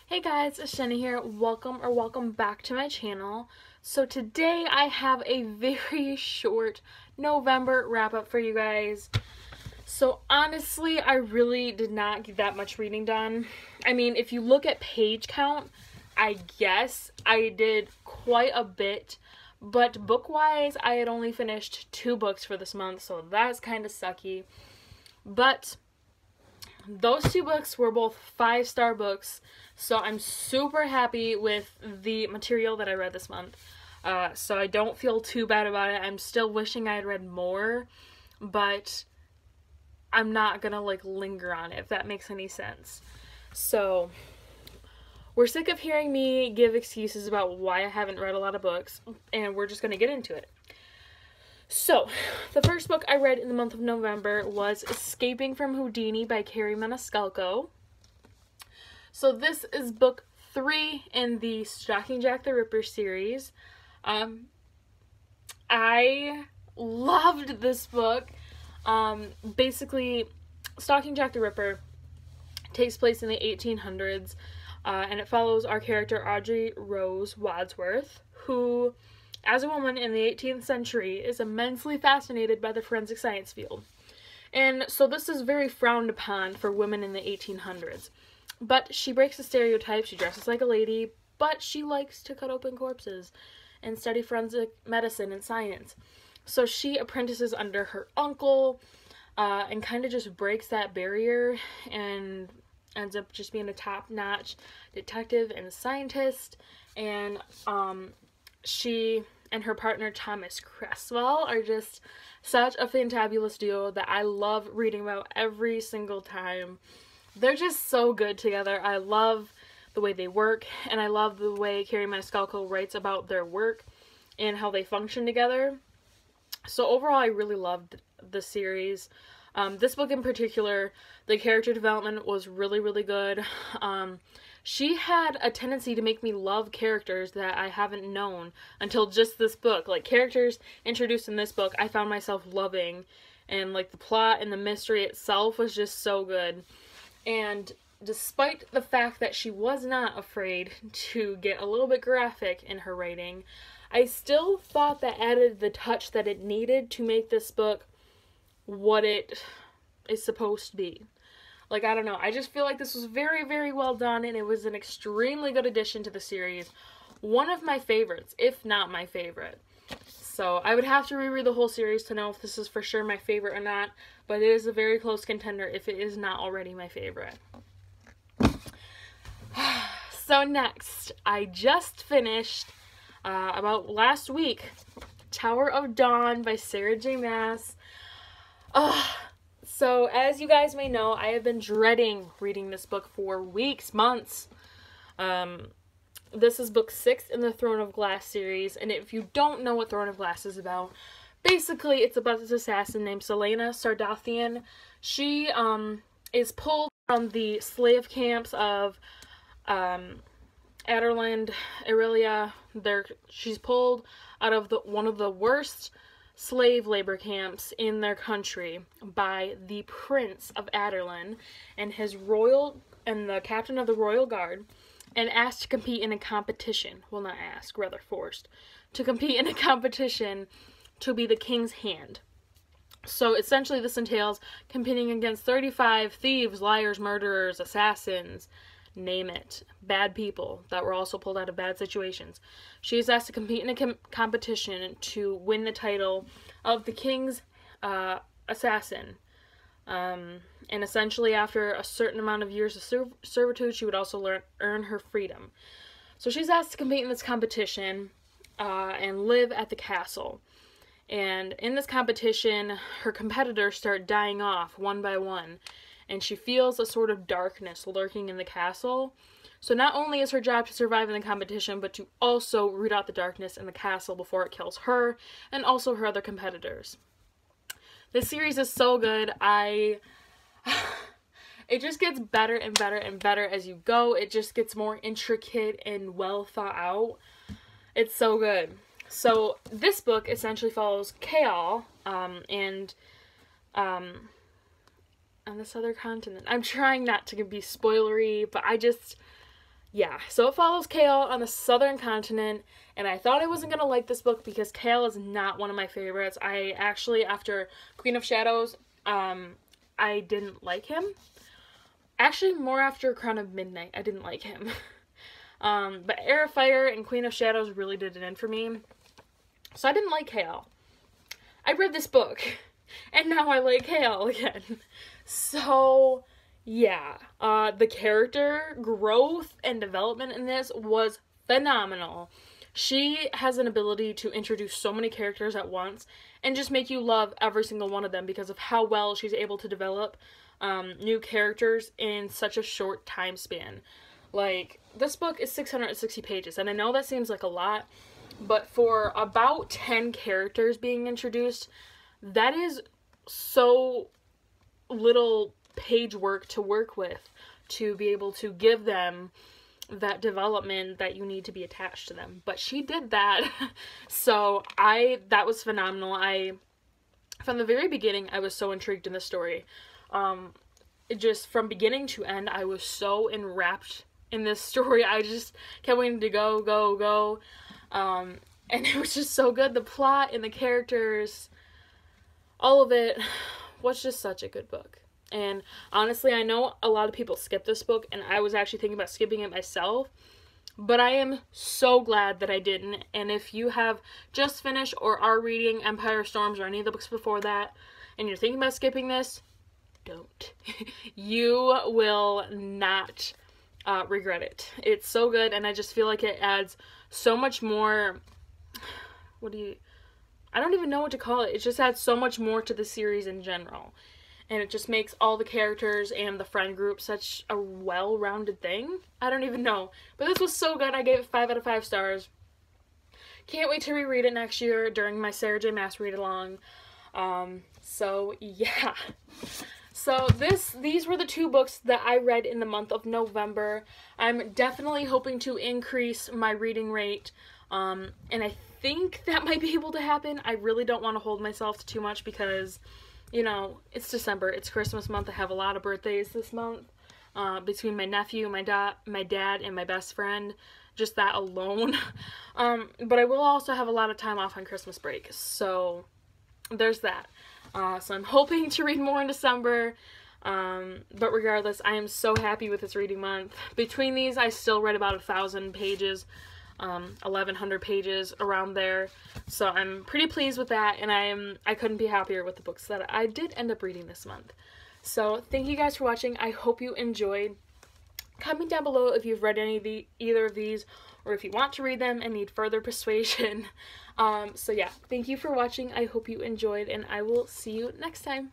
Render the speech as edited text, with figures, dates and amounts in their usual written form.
Hey guys, it's Jenny here. Welcome back to my channel. So today I have a very short November wrap up for you guys. So honestly, I really did not get that much reading done. I mean, if you look at page count, I guess I did quite a bit, but book-wise, I had only finished 2 books for this month, so that's kind of sucky. But those 2 books were both 5-star books, so I'm super happy with the material that I read this month. So I don't feel too bad about it. I'm still wishing I had read more, but I'm not gonna linger on it, if that makes any sense. So we're sick of hearing me give excuses about why I haven't read a lot of books, and we're just gonna get into it. So, the first book I read in the month of November was Escaping from Houdini by Carrie Maniscalco. So this is book 3 in the Stalking Jack the Ripper series. I loved this book. Basically, Stalking Jack the Ripper takes place in the 1800s, and it follows our character Audrey Rose Wadsworth, who, as a woman in the 18th century, is immensely fascinated by the forensic science field. And so this is very frowned upon for women in the 1800s. But she breaks the stereotype. She dresses like a lady, but she likes to cut open corpses and study forensic medicine and science. So she apprentices under her uncle, and kind of just breaks that barrier and ends up just being a top-notch detective and scientist. And she and her partner Thomas Cresswell are just such a fantabulous duo that I love reading about every single time. They're just so good together. I love the way they work, and I love the way Carrie Maniscalco writes about their work and how they function together. So overall, I really loved the series. This book in particular, the character development was really, really good. She had a tendency to make me love characters that I haven't known until just this book. Like, characters introduced in this book, I found myself loving. And, the plot and the mystery itself was just so good. And despite the fact that she was not afraid to get a little bit graphic in her writing, I still thought that added the touch that it needed to make this book what it is supposed to be. I don't know. I just feel like this was very, very well done, and it was an extremely good addition to the series. One of my favorites, if not my favorite. So, I would have to reread the whole series to know if this is for sure my favorite or not, but it is a very close contender if it is not already my favorite. So next, I just finished, about last week, Tower of Dawn by Sarah J. Maas. So, as you guys may know, I have been dreading reading this book for weeks, months. This is book 6 in the Throne of Glass series, and if you don't know what Throne of Glass is about, basically it's about this assassin named Selena Sardathian. She is pulled from the slave camps of Aderland, Aurelia. She's pulled out of one of the worst slave labor camps in their country by the Prince of Aderland and the captain of the Royal Guard, and asked to compete in a competition. Well, not asked, rather forced to compete in a competition to be the king's hand. So essentially this entails competing against 35 thieves, liars, murderers, assassins, name it, bad people that were also pulled out of bad situations. She is asked to compete in a competition to win the title of the king's assassin. And essentially after a certain amount of years of servitude, she would also earn her freedom. So she's asked to compete in this competition and live at the castle. And in this competition, her competitors start dying off one by one, and she feels a sort of darkness lurking in the castle. So not only is her job to survive in the competition, but to also root out the darkness in the castle before it kills her and also her other competitors. This series is so good. It just gets better and better and better as you go. It just gets more intricate and well thought out. It's so good. So this book essentially follows Kale and on this other continent. I'm trying not to be spoilery, but yeah, so it follows Kale on the southern continent, and I thought I wasn't going to like this book because Kale is not one of my favorites. I actually, after Queen of Shadows, I didn't like him. Actually, more after Crown of Midnight, I didn't like him. But Heir of Fire and Queen of Shadows really did it in for me. So I didn't like Kale. I read this book, and now I like Kale again. So, yeah, the character growth and development in this was phenomenal. She has an ability to introduce so many characters at once and just make you love every single one of them because of how well she's able to develop new characters in such a short time span. Like, this book is 660 pages, and I know that seems like a lot, but for about 10 characters being introduced, that is so little page work to work with to be able to give them that development that you need to be attached to them. But she did that. So that was phenomenal. From the very beginning, I was so intrigued in the story. Just from beginning to end, I was so enwrapped in this story. I just kept waiting to go. And it was just so good. The plot and the characters, all of it was just such a good book. And honestly, I know a lot of people skip this book, and I was actually thinking about skipping it myself, but I am so glad that I didn't. And if you have just finished or are reading Empire Storms or any of the books before that, and you're thinking about skipping this, don't. You will not regret it. It's so good, and I just feel like it adds so much more, I don't even know what to call it. It just adds so much more to the series in general. And it just makes all the characters and the friend group such a well-rounded thing. I don't even know. But this was so good. I gave it 5 out of 5 stars. Can't wait to reread it next year during my Sarah J. Maas read-along. So, yeah. So, these were the 2 books that I read in the month of November. I'm definitely hoping to increase my reading rate. And I think that might be able to happen. I really don't want to hold myself to too much because, you know, it's December, it's Christmas month. I have a lot of birthdays this month, between my nephew, my dad, and my best friend, just that alone. But I will also have a lot of time off on Christmas break, so there's that. So I'm hoping to read more in December, but regardless, I am so happy with this reading month. Between these, I still read about 1,000 pages, 1,100 pages, around there, so I'm pretty pleased with that, and I couldn't be happier with the books that I did end up reading this month. So thank you guys for watching. I hope you enjoyed. Comment down below if you've read either of these, or if you want to read them and need further persuasion. So yeah, thank you for watching. I hope you enjoyed, and I will see you next time.